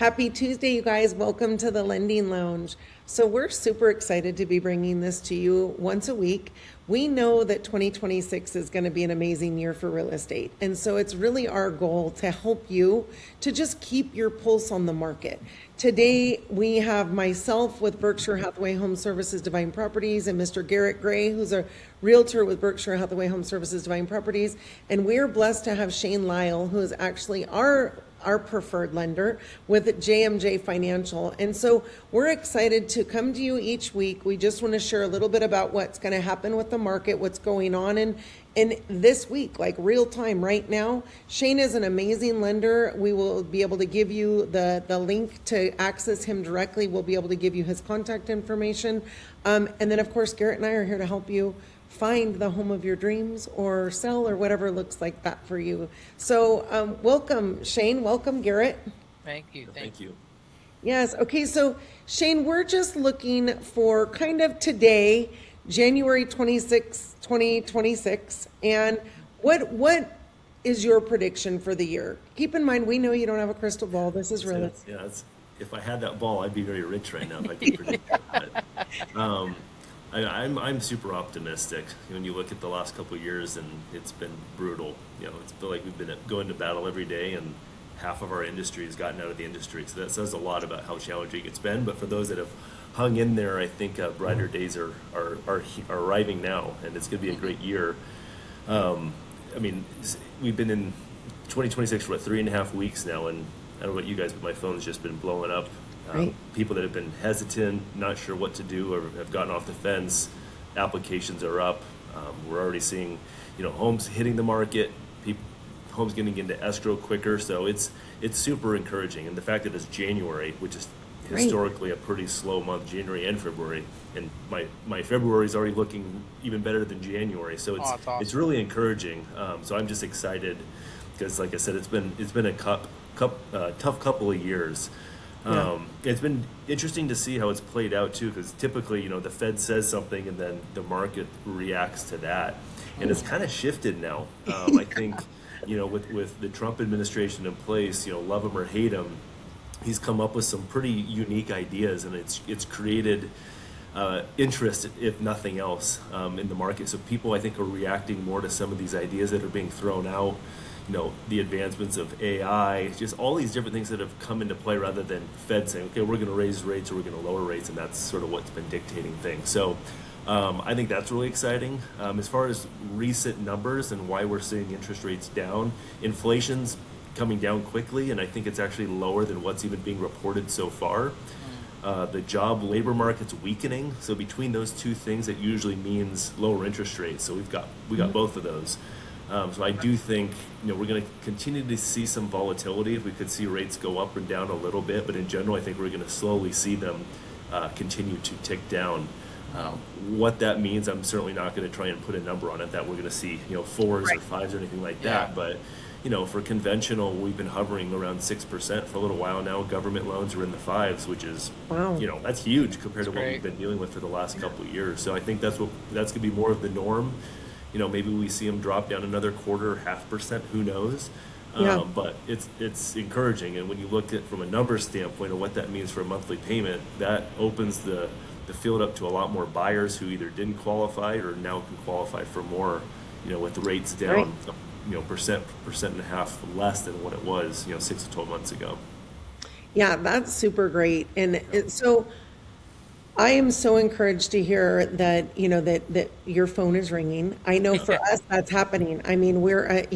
Happy Tuesday, you guys. Welcome to the Lending Lounge. So, we're super excited to be bringing this to you once a week. We know that 2026 is going to be an amazing year for real estate. And so, it's really our goal to help you to just keep your pulse on the market. Today, we have myself with Berkshire Hathaway Home Services Divine Properties and Mr. Garrett Gray, who's a realtor with Berkshire Hathaway Home Services Divine Properties. And we're blessed to have Shane Lyle, who is actually our preferred lender with JMJ Financial. And so we're excited to come to you each week. We just want to share a little bit about what's going to happen with the market, what's going on in this week, like real time right now. Shane is an amazing lender. We will be able to give you the link to access him directly. We'll be able to give you his contact information. And then, of course, Garrett and I are here to help you find the home of your dreams or sell or whatever looks like that for you. So welcome, Shane. Welcome, Garrett. Thank you. Thank you. Yes. Okay. So Shane, we're just looking for kind of today, January 26, 2026. And what is your prediction for the year? Keep in mind, we know you don't have a crystal ball. This is real. Yeah, if I had that ball, I'd be very rich right now if I could predict it. But, I'm super optimistic. When you look at the last couple of years, and it's been brutal. It's feel like we've been going to battle every day, and half of our industry has gotten out of the industry. So that says a lot about how challenging it's been. But for those that have hung in there, I think brighter days are arriving now, and it's going to be a great year. We've been in 2026 for 3.5 weeks now, and I don't know about you guys, but my phone's just been blowing up. Right. People that have been hesitant, not sure what to do, or have gotten off the fence, applications are up. We're already seeing, homes hitting the market, homes getting into escrow quicker. So it's super encouraging. And the fact that it's January, which is historically a pretty slow month, January and February, and my February is already looking even better than January. So that's awesome. It's really encouraging. So I'm just excited because, like I said, it's been a tough couple of years. It's been interesting to see how it's played out too, because typically, the Fed says something and then the market reacts to that, and it's kind of shifted now. I think, with the Trump administration in place, love him or hate him, he's come up with some pretty unique ideas, and it's created interest, if nothing else, in the market. So people, I think, are reacting more to some of these ideas that are being thrown out. The advancements of AI, just all these different things that have come into play, rather than Fed saying, okay, we're going to raise rates or we're going to lower rates, and that's sort of what's been dictating things. So I think that's really exciting. As far as recent numbers and why we're seeing interest rates down, inflation's coming down quickly, and I think it's actually lower than what's even being reported so far. The job labor market's weakening, so between those two things, it usually means lower interest rates. So we got both of those. So I do think we're going to continue to see some volatility. If we could see rates go up and down a little bit, but in general, I think we're going to slowly see them continue to tick down. What that means, I'm certainly not going to try and put a number on it that we're going to see fours or fives or anything like that. But for conventional, we've been hovering around 6% for a little while now. Government loans are in the fives, which is that's huge compared to what we've been dealing with for the last couple of years. So I think that's going to be more of the norm. Maybe we see them drop down another 0.25%, who knows? But it's encouraging. And when you look at from a numbers standpoint of what that means for a monthly payment, that opens the field up to a lot more buyers who either didn't qualify or now can qualify for more, with the rates down, percent and a half less than what it was, 6 to 12 months ago. Yeah, that's super great. And so I am so encouraged to hear that, that your phone is ringing. I know for us that's happening. I mean, we're,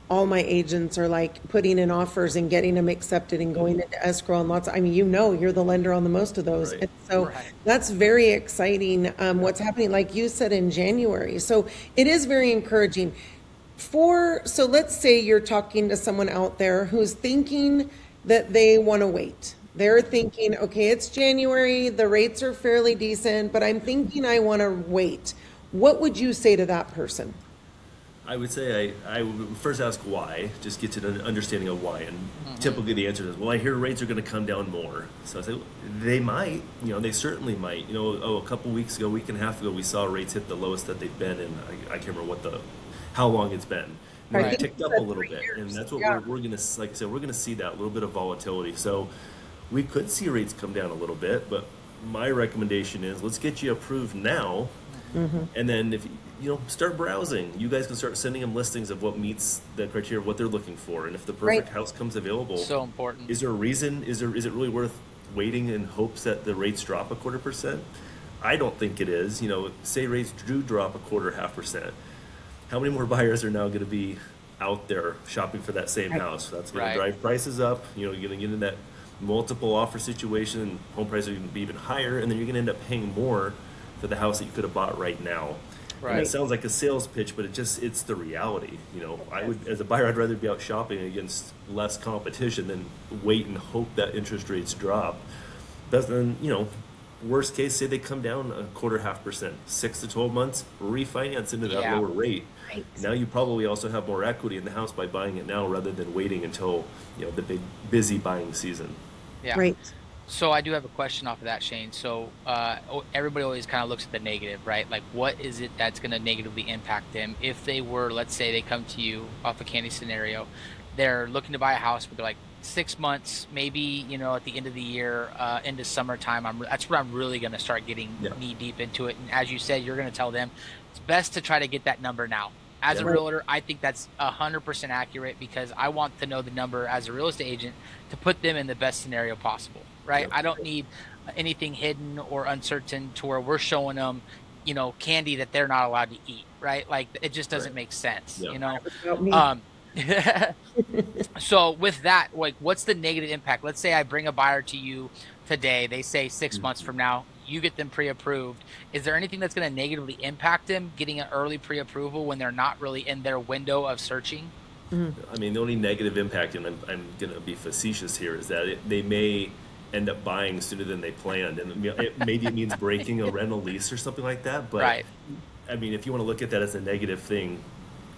all my agents are like putting in offers and getting them accepted and going into escrow and lots. You're the lender on the most of those. Right. And so that's very exciting. What's happening, like you said, in January. So it is very encouraging so let's say you're talking to someone out there who's thinking that they want to wait. They're thinking, okay, it's January, the rates are fairly decent, but I'm thinking I want to wait. What would you say to that person? I would say I would first ask why, just get to an understanding of why. And typically the answer is, well, I hear rates are going to come down more. So I say, they might, they certainly might. A couple weeks ago, week and a half ago, we saw rates hit the lowest that they've been in. I can't remember how long it's been. Now I they think ticked it's up a at little 3 bit, and years. that's what Yeah, we're gonna, like I said, we're gonna see that little bit of volatility. So we could see rates come down a little bit, but my recommendation is let's get you approved now, and then if start browsing. You guys can start sending them listings of what meets the criteria of what they're looking for, and if the right. perfect house comes available, So important. is there a reason? Is it really worth waiting in hopes that the rates drop 1/4%? I don't think it is. Say rates do drop 1/4, 0.5%. How many more buyers are now going to be out there shopping for that same Right. house? That's going to Right. drive prices up. You're going to get into that multiple offer situation, and home prices are going to be even higher, and then you're going to end up paying more for the house that you could have bought right now. And Right. it sounds like a sales pitch, but it's the reality. I would, as a buyer, I'd rather be out shopping against less competition than wait and hope that interest rates drop. But then, worst case, say they come down 1/4, 0.5%, 6 to 12 months, refinance into that Yeah. lower rate. Right. Now you probably also have more equity in the house by buying it now rather than waiting until the big busy buying season. Yeah. Right. So I do have a question off of that, Shane. So everybody always kind of looks at the negative, right? Like, what is it that's going to negatively impact them if they were, let's say, they come to you off a Candy scenario, they're looking to buy a house, but they're like 6 months, maybe at the end of the year, into summertime. That's where I'm really going to start getting Yeah. knee deep into it. And as you said, you're going to tell them it's best to try to get that number now. As Yeah. a realtor, I think that's 100% accurate because I want to know the number as a real estate agent to put them in the best scenario possible, right? Yep. I don't need anything hidden or uncertain to where we're showing them, candy that they're not allowed to eat, right? Like it just doesn't Right. make sense, Yeah. About me. Um, so with that, like, what's the negative impact? Let's say I bring a buyer to you today. They say 6 months from now, you get them pre-approved. Is there anything that's going to negatively impact them getting an early pre-approval when they're not really in their window of searching? I mean, the only negative impact, and I'm going to be facetious here, is that they may end up buying sooner than they planned, and maybe it means breaking a rental lease or something like that. But Right. I mean, if you want to look at that as a negative thing,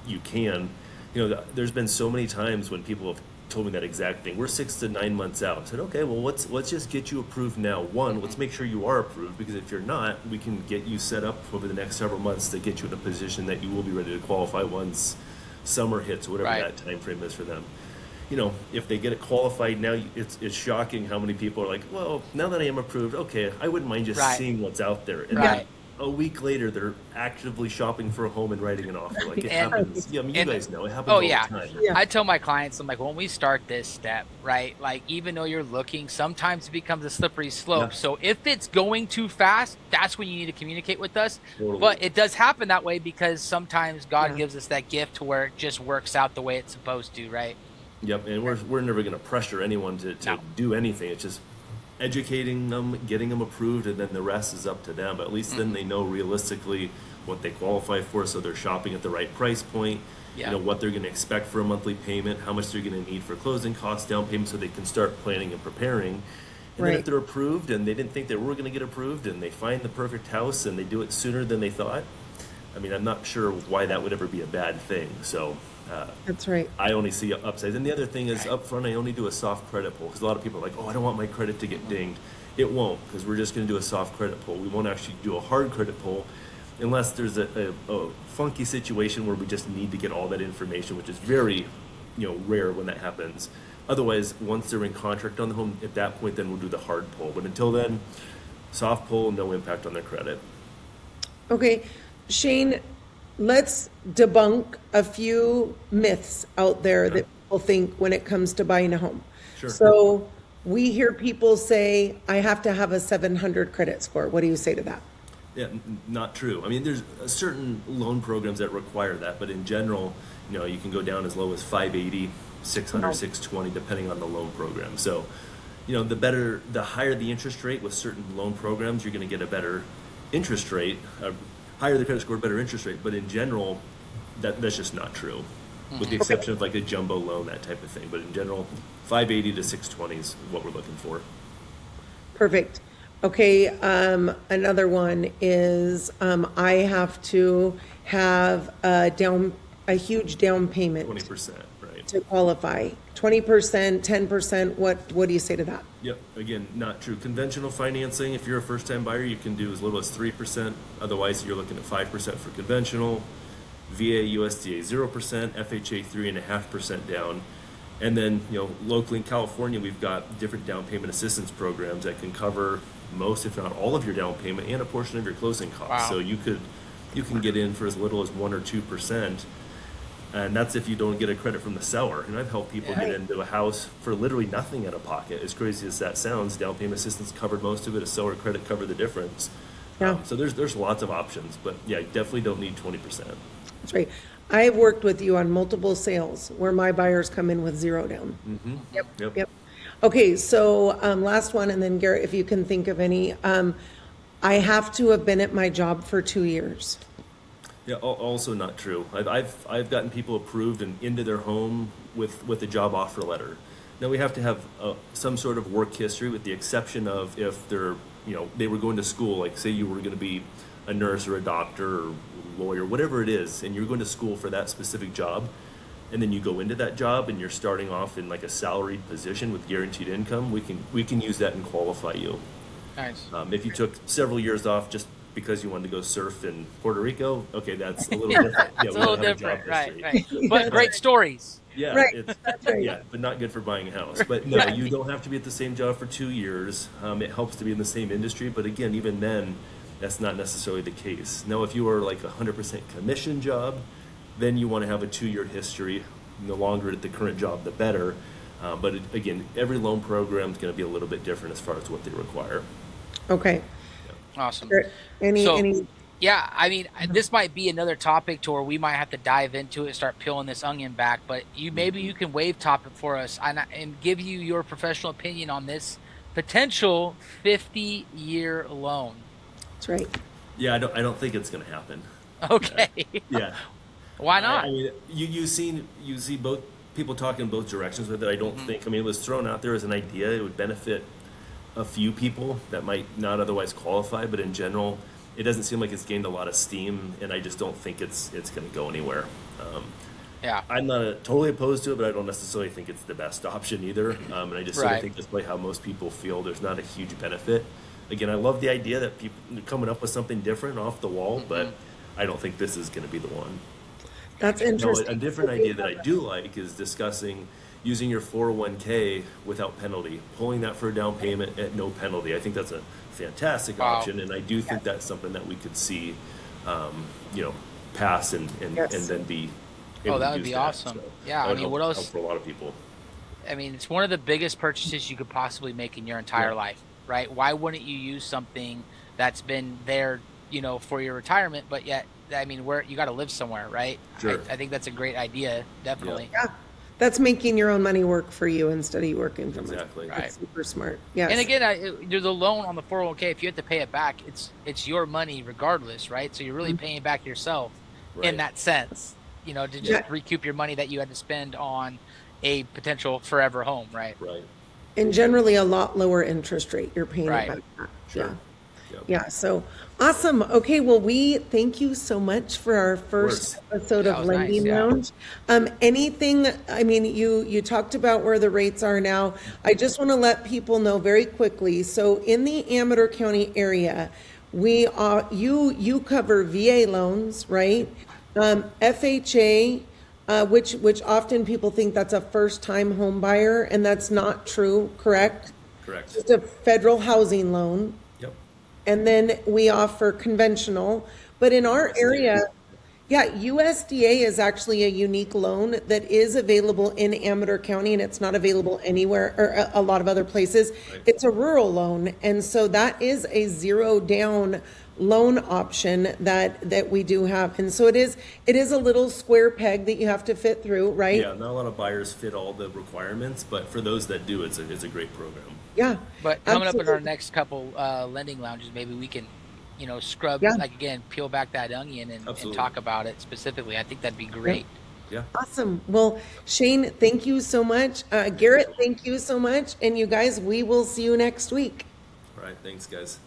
you can. There's been so many times when people have told me that exact thing. We're 6 to 9 months out. I said, okay, well, let's just get you approved now. One, let's make sure you are approved, because if you're not, we can get you set up over the next several months to get you in a position that you will be ready to qualify once summer hits, whatever Right. that time frame is for them. If they get it qualified now, it's shocking how many people are like, well, now that I am approved, okay, I wouldn't mind just Right. seeing what's out there. And Right. then a week later, they're actively shopping for a home and writing an offer. Like it And- happens. Yeah, I mean, you and- guys know it happens Oh, all yeah. the time. Yeah. I tell my clients, I'm like, when we start this step, right? Like, even though you're looking, sometimes it becomes a slippery slope. Yeah. So if it's going too fast, that's when you need to communicate with us. Totally. But it does happen that way because sometimes God Yeah. gives us that gift to where it just works out the way it's supposed to, right? Yep, and we're never going to pressure anyone to No. do anything. It's just educating them, getting them approved, and then the rest is up to them. But at least then they know realistically what they qualify for, so they're shopping at the right price point. Yeah. What they're going to expect for a monthly payment, how much they're going to need for closing costs, down payment, so they can start planning and preparing. And then Right. if they're approved and they didn't think they were going to get approved, and they find the perfect house and they do it sooner than they thought, I mean, I'm not sure why that would ever be a bad thing. So. That's right. I only see upsides. And the other thing is, Right. up front, I only do a soft credit pull, because a lot of people are like, oh, I don't want my credit to get dinged. It won't, because we're just going to do a soft credit pull. We won't actually do a hard credit pull unless there's a funky situation where we just need to get all that information, which is very rare when that happens. Otherwise, once they're in contract on the home, at that point, then we'll do the hard pull. But until then, soft pull, no impact on their credit. Okay, Shane, let's debunk a few myths out there that people think when it comes to buying a home. Sure. So we hear people say, I have to have a 700 credit score. What do you say to that? Yeah, not true. I mean, there's certain loan programs that require that, but in general, you can go down as low as 580, 600, Wow. 620, depending on the loan program. So, the higher the interest rate with certain loan programs, you're going to get a better interest rate. Higher the credit score, better interest rate. But in general, that's just not true, with the exception of like a jumbo loan, that type of thing. But in general, 580 to 620 is what we're looking for. Perfect. Okay, another one is, I have to have a huge down payment 20%, right? to qualify. 20%, 10%, what do you say to that? Yep. Again, not true. Conventional financing, if you're a first-time buyer, you can do as little as 3%. Otherwise, you're looking at 5% for conventional. VA, USDA 0%, FHA 3.5% down. And then, locally in California, we've got different down payment assistance programs that can cover most, if not all, of your down payment and a portion of your closing costs. Wow. So you can get in for as little as 1 or 2%, and that's if you don't get a credit from the seller. And I've helped people get into a house for literally nothing out of pocket. As crazy as that sounds, down payment assistance covered most of it. A seller credit covered the difference. Yeah. So there's lots of options, but yeah, you definitely don't need 20%. That's right. I've worked with you on multiple sales where my buyers come in with zero down. Yep. Okay, so last one, and then Garrett, if you can think of any. I have to have been at my job for 2 years. Yeah, also not true. I've gotten people approved and into their home with a job offer letter. Now we have to have some sort of work history, with the exception of if they were going to school, like say you were going to be a nurse or a doctor or lawyer, whatever it is, and you're going to school for that specific job, and then you go into that job and you're starting off in like a salaried position with guaranteed income, we can use that and qualify you. Nice. If you took several years off just because you wanted to go surf in Puerto Rico, okay, that's a little different. Yeah, It's a little we don't have a different, job right? history. But great stories. Yeah, Right, that's right. yeah, but not good for buying a house. But no, you don't have to be at the same job for 2 years. It helps to be in the same industry, but again, even then, that's not necessarily the case. Now, if you are like a 100% commission job, then you want to have a 2-year history. The longer at the current job, the better. But again, every loan program is going to be a little bit different as far as what they require. Okay. Awesome. Any? Yeah, I mean, this might be another topic to where we might have to dive into it and start peeling this onion back, but maybe you can wave top it for us and give you your professional opinion on this potential 50-year loan. That's right. Yeah, I don't think it's going to happen. Okay. Yeah. Why not? I mean, you see both people talking in both directions with it. I don't think. I mean, it was thrown out there as an idea. It would benefit a few people that might not otherwise qualify, but in general, it doesn't seem like it's gained a lot of steam, and I just don't think it's going to go anywhere. Yeah. I'm not totally opposed to it, but I don't necessarily think it's the best option either. And I just sort of think that's probably how most people feel. There's not a huge benefit. Again, I love the idea that people are coming up with something different off the wall, but I don't think this is going to be the one. That's interesting. A different idea that I do like is discussing using your 401k without penalty, pulling that for a down payment at no penalty. I think that's a fantastic option, and I do think that's something that we could see, pass and then be able that to would use be that. awesome. So Yeah, that would I mean, what help else? for a lot of people. I mean, it's one of the biggest purchases you could possibly make in your entire life, right? Why wouldn't you use something that's been there, for your retirement, but yet, I mean, where you got to live somewhere, right? Sure. I think that's a great idea, definitely. Yeah. That's making your own money work for you instead of you working for Exactly. That's Right. super smart. Yes. And again, there's a loan on the 401k. If you have to pay it back, it's your money regardless, right? So you're really paying back yourself Right. in that sense, to just recoup your money that you had to spend on a potential forever home, right? Right. And generally a lot lower interest rate. You're paying Right. it back. Sure. Yeah. Yep. Yeah. So awesome. Okay. Well, we thank you so much for our first episode That of was Lending nice, yeah. Lounge. Anything, I mean, you talked about where the rates are now. I just want to let people know very quickly. So in the Amador County area, you cover VA loans, right? FHA, which often people think that's a first-time home buyer, and that's not true, correct? Correct. Just a federal housing loan. Yep. And then we offer conventional, but in our area, USDA is actually a unique loan that is available in Amador County, and it's not available anywhere or a lot of other places. Right. It's a rural loan, and so that is a zero down loan option that we do have. And so it is a little square peg that you have to fit through, right? Yeah, not a lot of buyers fit all the requirements, but for those that do, it's a great program. Yeah. But coming up in our Absolutely. next couple lending lounges, maybe we can, scrub, Yeah. like again, peel back that onion and Absolutely. talk about it specifically. I think that'd be great. Yeah. Awesome. Well, Shane, thank you so much. Garrett, thank you so much. And you guys, we will see you next week. All right. Thanks, guys.